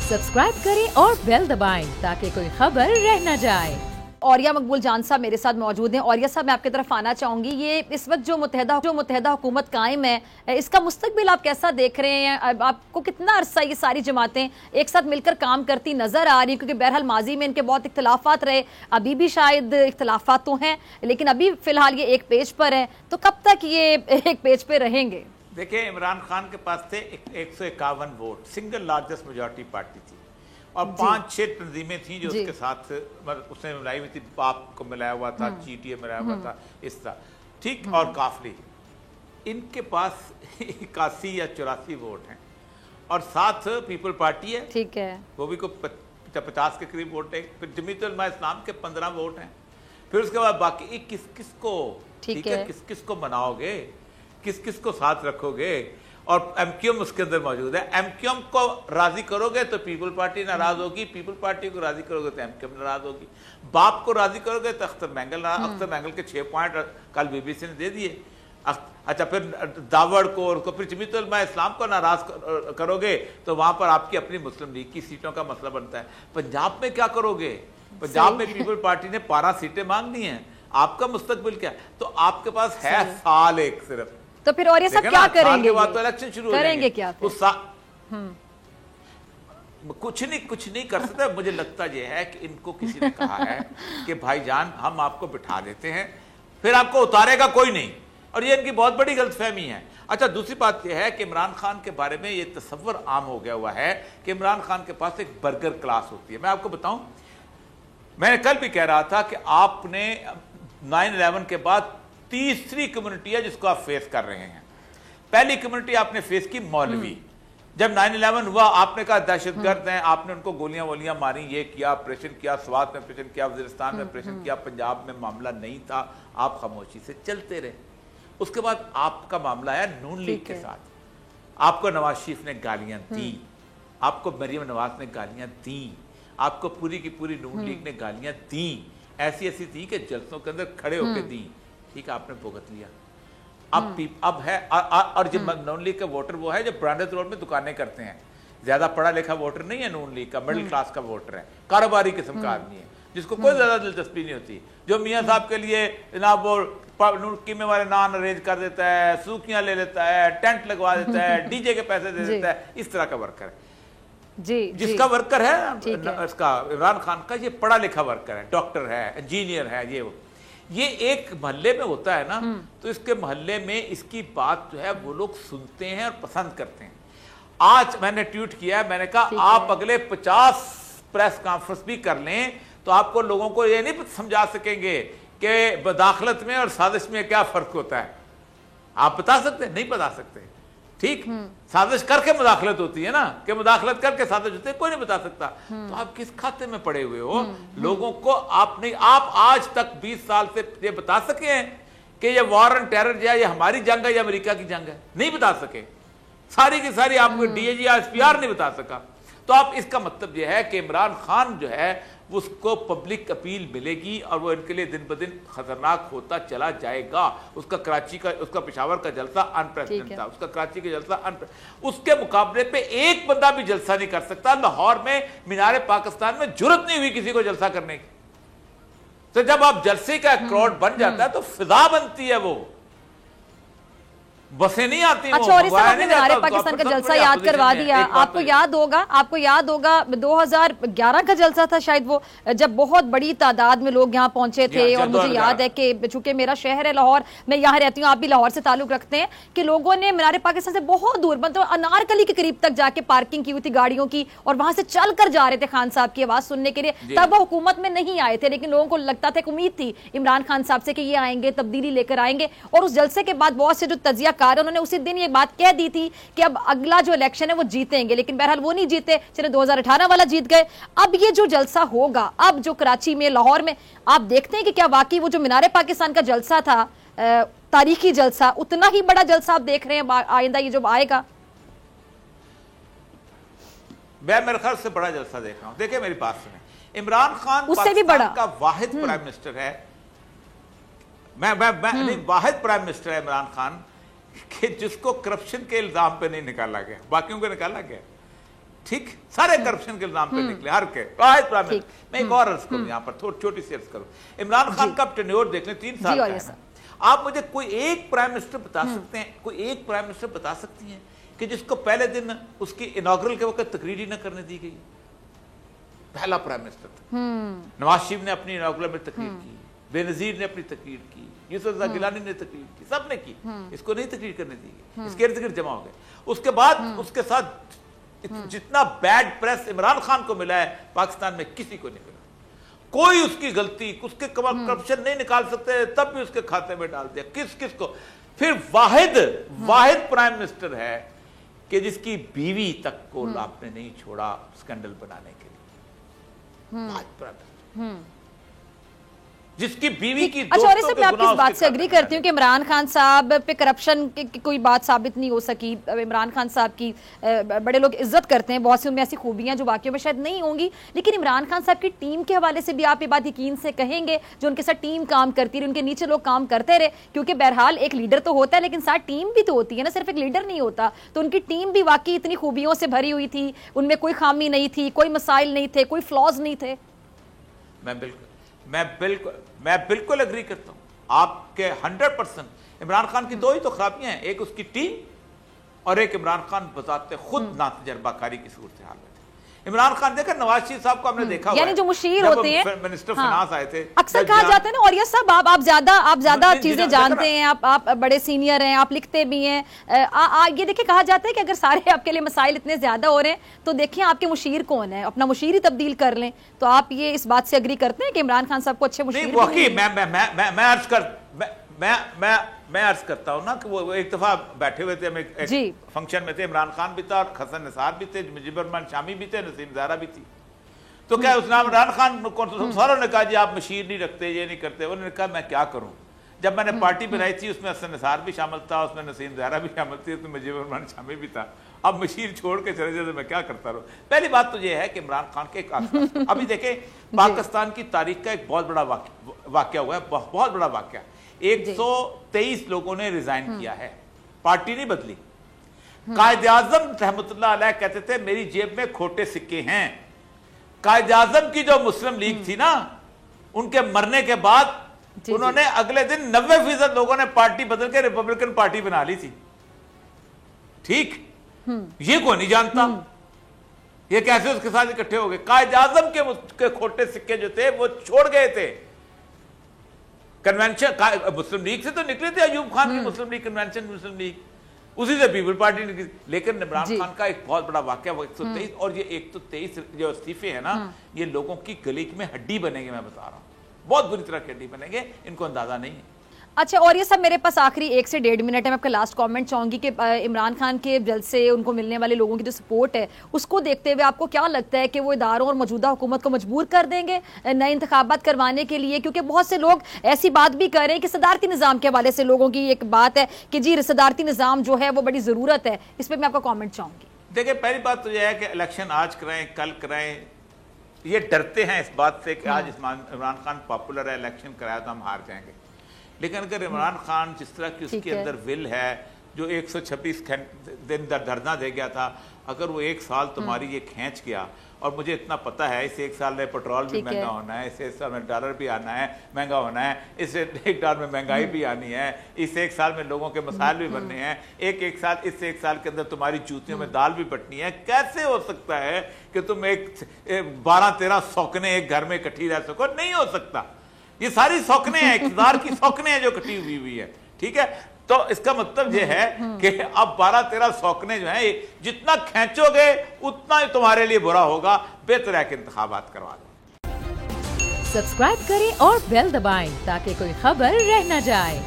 Subscribe करें और bell दबाएं ताकि कोई खबर रह न जाए। औरिया मकबूल जान साहब मेरे साथ मौजूद हैं। औरिया साहब, मैं आपकी तरफ आना चाहूँगी, ये इस वक्त जो मुत्तहदा हुकूमत कायम है, इसका मुस्तकबिल आप कैसा देख रहे हैं? आपको कितना अरसा ये सारी जमातें एक साथ मिलकर काम करती नज़र आ रही? क्योंकि बहरहाल माजी में इनके बहुत इख्तलाफात रहे, अभी भी शायद इख्तलाफात तो हैं, लेकिन अभी फ़िलहाल ये एक पेज पर है, तो कब तक ये एक पेज पर रहेंगे? देखिए, इमरान खान के पास थे 151 vote, single largest majority party थी, और 5-6 तंजीमें थी जो उसके साथ उसने मिलाई हुई थी। बाप को मिलाया हुआ था, चीटिए मिलाया हुआ था, इस तरह, ठीक, और काफली। इनके पास 81 या 84 वोट हैं, और साथ पीपल पार्टी है, ठीक है, वो भी को 50 के करीब वोट है। फिर जमीयत उलमा इस्लाम के 15 वोट हैं। फिर उसके बाद बाकी किस किस को, ठीक है, किस किस को मनाओगे, किस किस को साथ रखोगे? और एमक्यूएम उसके अंदर मौजूद है। एमक्यूएम को राजी करोगे तो पीपल पार्टी नाराज होगी, पीपल पार्टी को राजी करोगे तो एमक्यूएम नाराज होगी, बाप को राजी करोगे तो अख्तर मैंगल के 6 पॉइंट कल बीबीसी ने दे दिए। अच्छा, फिर दावड़ को और फिर जमीयत उलमा इस्लाम को नाराज करोगे तो वहां पर आपकी अपनी मुस्लिम लीग की सीटों का मसला बनता है। पंजाब में क्या करोगे? पंजाब में पीपल पार्टी ने 12 सीटें मांग ली हैं, आपका मुस्तकबिल क्या? तो आपके पास है साल एक सिर्फ। तो फिर और ये सब क्या करेंगे? के बाद तो इलेक्शन शुरू करेंगे क्या? कुछ नहीं कर सकते। मुझे लगता यह है कि इनको किसी ने कहा है कि भाईजान हम आपको बिठा देते हैं, फिर आपको उतारेगा कोई नहीं, और ये इनकी बहुत बड़ी गलतफहमी है। अच्छा, दूसरी बात यह है कि इमरान खान के बारे में ये तसव्वुर आम हो गया हुआ है कि इमरान खान के पास एक बर्गर क्लास होती है। मैं आपको बताऊं, मैंने कल भी कह रहा था कि आपने 9/11 के बाद तीसरी कम्युनिटी है जिसको आप फेस कर रहे हैं। पहली कम्युनिटी आपने फेस की मौलवी। जब 9/11 हुआ आपने कहा दहशतगर्द हैं, आपने उनको गोलियां वोलियां मारी, ये किया, ऑपरेशन किया, स्वात में ऑपरेशन किया, वजीरिस्तान में ऑपरेशन किया, पंजाब में मामला नहीं था, आप खामोशी से चलते रहे। उसके बाद आपका मामला है नून लीग के साथ। आपको नवाज शरीफ ने गालियां दी, आपको मरियम नवाज ने गालियां दी, आपको पूरी की पूरी नून लीग ने गालियां दी, ऐसी दी कि जलसों के अंदर खड़े होकर दी, ठीक है, आपने भुगत लिया। अब है और जो नून लीग का वोटर वो है जो ब्रांडेड रोड में दुकानें करते हैं, ज्यादा पढ़ा लिखा वोटर नहीं है नून लीग का, मिडिल क्लास का वोटर है, कारोबारी किस्म का आदमी है जिसको कोई ज्यादा दिलचस्पी नहीं होती, जो मियाँ साहब के लिए जनाब वो कीमे वाले नान अरेंज कर देता है, सूखियां ले लेता है, टेंट लगवा देता है, डीजे के पैसे दे देता है, इस तरह का वर्कर है जी। जिसका वर्कर है इसका इमरान खान का, ये पढ़ा लिखा वर्कर है, डॉक्टर है, इंजीनियर है, ये एक मोहल्ले में होता है ना, तो इसके मोहल्ले में इसकी बात जो है वो लोग सुनते हैं और पसंद करते हैं। आज मैंने ट्वीट किया है, मैंने कहा आप अगले 50 प्रेस कॉन्फ्रेंस भी कर लें तो आपको लोगों को ये नहीं समझा सकेंगे कि मुदाखलत में और साजिश में क्या फर्क होता है। आप बता सकते? नहीं बता सकते, ठीक। साजिश करके मुदाखलत होती है ना, कि मुदाखलत करके साजिश होती है, कोई नहीं बता सकता। तो आप किस खाते में पड़े हुए हो? लोगों को आप आज तक 20 साल से ये बता सके हैं कि ये वॉर एंड टेरर जो है ये हमारी जंग है या अमेरिका की जंग है? नहीं बता सके। सारी की सारी आपको डीएजी या एसपीआर नहीं बता सका। तो आप इसका मतलब यह है कि इमरान खान जो है उसको पब्लिक अपील मिलेगी और वो इनके लिए दिन ब दिन खतरनाक होता चला जाएगा। उसका कराची का, उसका पेशावर का जलसा अनप्रेसिडेंट था, उसका कराची का जलसा उसके मुकाबले पे एक बंदा भी जलसा नहीं कर सकता। लाहौर में मीनारे पाकिस्तान में जुर्रत नहीं हुई किसी को जलसा करने की। तो जब आप जलसे का क्राउड बन जाता है तो फिजा बनती है, वो बसें नहीं आती। अच्छा, और इस आपने मीनारे पाकिस्तान का जलसा याद करवा दिया। आपको याद होगा 2011 का जलसा था शायद वो, जब बहुत बड़ी तादाद में लोग यहाँ पहुंचे थे। और मुझे याद है कि चूंकि मेरा शहर है लाहौर, मैं यहाँ रहती हूँ, आप भी लाहौर से ताल्लुक रखते हैं, कि लोगों ने मीनारे पाकिस्तान से बहुत दूर, मतलब अनारकली के करीब तक जाके पार्किंग की हुई थी गाड़ियों की, और वहां से चल कर जा रहे थे खान साहब की आवाज सुनने के लिए। तब वो हुकूमत में नहीं आए थे, लेकिन लोगों को लगता था, उम्मीद थी इमरान खान साहब से कि ये आएंगे, तब्दीली लेकर आएंगे। और उस जलसे के बाद बहुत से जो तजिया उन्होंने उसी दिन ये बात कह दी थी कि अब अगला जो इलेक्शन है वो जीतेंगे, लेकिन बहरहाल वो नहीं जीते, चले 2018 वाला जीत गए। अब ये जो जलसा होगा, अब जो कराची में, लाहौर में, आप देखते हैं कि क्या वाकई वो जो मीनारे पाकिस्तान का जलसा था, तारीखी जलसा, उतना ही बड़ा जलसा आप देख रहे हैं आइंदा ये जो आएगा? मैं मेरे ख्याल से बड़ा जलसा देख रहा हूं। देखिए मेरी बात सुने, इमरान खान उससे भी बड़ा का वाहिद प्राइम मिनिस्टर है, मैं वाहिद प्राइम मिनिस्टर है इमरान खान कि जिसको करप्शन के इल्जाम पे नहीं निकाला गया, बाकियों को निकाला गया, ठीक, सारे करप्शन के इल्जाम पे निकले, हर के वाहिद प्राइम मिनिस्टर। मैं एक और अर्ज करूं यहाँ पर, थोड़ी छोटी सी अर्ज करूं। इमरान खान का टेन्योर देख लें, 3 साल का है। आप मुझे कोई एक प्राइम मिनिस्टर बता सकते हैं, कोई एक प्राइम मिनिस्टर बता सकती हैं कि जिसको पहले दिन उसकी इनॉग्रल के वक्त तकरीर ही न करने दी गई? पहला प्राइम मिनिस्टर था। नवाज शरीफ ने अपनी इनॉग्रल में तकरीर की, बेनजीर ने अपनी तकरीर की, यूसुफ रज़ा गिलानी ने तकरीर की, सबने की। इसको नहीं तकरीर करने दी गई, इसके इर्द गिर्द जमा हो गए। उसके बाद उसके साथ जितना बैड प्रेस इमरान खान को मिला है पाकिस्तान में किसी को नहीं मिला। कोई उसकी गलती, उसके करप्शन नहीं निकाल सकते, तब भी उसके खाते में डाल दिया। किस को? फिर वाहिद प्राइम मिनिस्टर है कि जिसकी बीवी तक को आपने नहीं छोड़ा स्कैंडल बनाने के लिए। वाहिद प्राइम मिनिस्टर जिसकी बीवी की अच्छा, और इससे मैं आपकी इस बात से एग्री करती हूँ कि इमरान खान साहब पे करप्शन की कोई बात साबित नहीं हो सकी। इमरान खान साहब की बड़े लोग इज्जत करते हैं, बहुत सी उनमें ऐसी खूबियां जो बाकियों में शायद नहीं होंगी, लेकिन इमरान खान साहब की टीम के हवाले से भी आप ये बात यकीन से कहेंगे, जो उनके साथ टीम काम करती रही, उनके नीचे लोग काम करते रहे, क्योंकि बहरहाल एक लीडर तो होता है लेकिन साथ टीम भी तो होती है ना, सिर्फ एक लीडर नहीं होता। तो उनकी टीम भी वाकई इतनी खूबियों से भरी हुई थी, उनमें कोई खामी नहीं थी, कोई मसाइल नहीं थे, कोई फ्लॉज नहीं थे। मैं बिल्कुल एग्री करता हूं आपके 100%। इमरान खान की 2 ही तो खराबियां हैं, एक उसकी टीम और एक इमरान खान बजाते खुद नातजर्बाकारी की सूरत हाल में थे। इमरान खान देखा, नवाज शरीफ साहब को हमने देखा, यानी जो मुशीर होते हैं, मिनिस्टर फाइनेंस आए थे, अक्सर कहा जाता है ना, और ये सब आप ज्यादा चीजें जानते हैं, आप बड़े सीनियर हैं, आप लिखते भी हैं। ये देखिए, कहा जाता है कि अगर सारे आपके लिए मसाइल इतने ज्यादा हो रहे हैं तो देखिए आपके मुशीर कौन है, अपना मुशीर ही तब्दील कर लें। तो आप ये इस बात से एग्री करते हैं कि इमरान खान साहब को अच्छे मुशीर? मैं अर्ज करता हूँ ना कि वो एक दफा बैठे हुए थे, हम एक फंक्शन में थे, इमरान खान भी था और हसन निसार भी थे, मुजीबर रहमान शामी भी थे, नसीम ज़हरा भी थी। तो क्या उस नाम इमरान खान सारों ने कहा जी आप मशीर नहीं रखते, ये नहीं करते। उन्होंने कहा मैं क्या करूँ, जब मैंने पार्टी बनाई थी उसमें हसन निसार भी शामिल था, उसमें नसीम ज़हरा भी शामिल थी, उसमें मुजीबर रहमान शामी भी था। अब मशीर छोड़ के चले जाए तो मैं क्या करता रहूँ? पहली बात तो ये है कि इमरान खान के अभी देखें, पाकिस्तान की तारीख का एक बहुत बड़ा वाकया हुआ है, बहुत बड़ा वाकया। 123 लोगों ने रिजाइन किया है, पार्टी नहीं बदली। कायद आजम रहमतुल्लाह अलैह कहते थे मेरी जेब में खोटे सिक्के हैं। कायद आजम की जो मुस्लिम लीग थी ना, उनके मरने के बाद उन्होंने अगले दिन 90% लोगों ने पार्टी बदल के रिपब्लिकन पार्टी बना ली थी। ठीक, ये कोई नहीं जानता ये कैसे उसके साथ इकट्ठे हो गए। कायद आजम के खोटे सिक्के जो थे वो छोड़ गए थे। कन्वेंशन मुस्लिम लीग से तो निकले थे, अयूब खान की मुस्लिम लीग, कन्वेंशन मुस्लिम लीग, उसी से पीपल पार्टी निकली। लेकिन इमरान खान का एक बहुत बड़ा वाकया वो 123, और ये 123 जो इस्तीफे हैं ना, ये लोगों की गली में हड्डी बनेंगे, मैं बता रहा हूँ, बहुत बुरी तरह की हड्डी बनेंगे, इनको अंदाजा नहीं है। अच्छा, और ये सब मेरे पास आखिरी 1 से 1.5 मिनट है, मैं आपका लास्ट कमेंट चाहूंगी कि इमरान खान के जलसे, उनको मिलने वाले लोगों की जो सपोर्ट है, उसको देखते हुए आपको क्या लगता है कि वो इदारों और मौजूदा हुकूमत को मजबूर कर देंगे नए इंतखाबात करवाने के लिए? क्योंकि बहुत से लोग ऐसी बात भी कर रहे हैं कि सदारती निज़ाम के हवाले से लोगों की एक बात है कि जी सदारती निज़ाम जो है वो बड़ी ज़रूरत है। इस पर मैं आपका कॉमेंट चाहूंगी। देखिए, पहली बात तो यह है कि इलेक्शन आज कराएं, कल कराएं, ये डरते हैं इस बात से कि आज इमरान खान पॉपुलर है, इलेक्शन कराया तो हम हार जाएंगे। लेकिन अगर इमरान खान जिस तरह की उसके अंदर विल है, जो 126 दिन धरना दे गया था, अगर वो 1 साल तुम्हारी ये खींच गया, और मुझे इतना पता है इस 1 साल में पेट्रोल भी महंगा होना है, इस 1 साल में डॉलर भी आना है, महंगा होना है, इस 1 साल में महंगाई भी आनी है, इस 1 साल में लोगों के मसाइल भी बनने हैं, इस 1 साल के अंदर तुम्हारी जूतियों में दाल भी बटनी है। कैसे हो सकता है कि तुम 12-13 सौकने एक घर में इकट्ठी रह सको? नहीं हो सकता। ये सारी सौकने हैं, इक़्तिदार की सौकने हैं जो कटी हुई है। ठीक है, तो इसका मतलब ये है कि अब 12-13 सौकने जो हैं, जितना खींचोगे उतना ही तुम्हारे लिए बुरा होगा। बेहतर है कि इंतखाबात करवा दो। सब्सक्राइब करें और बेल दबाएं ताकि कोई खबर रह न जाए।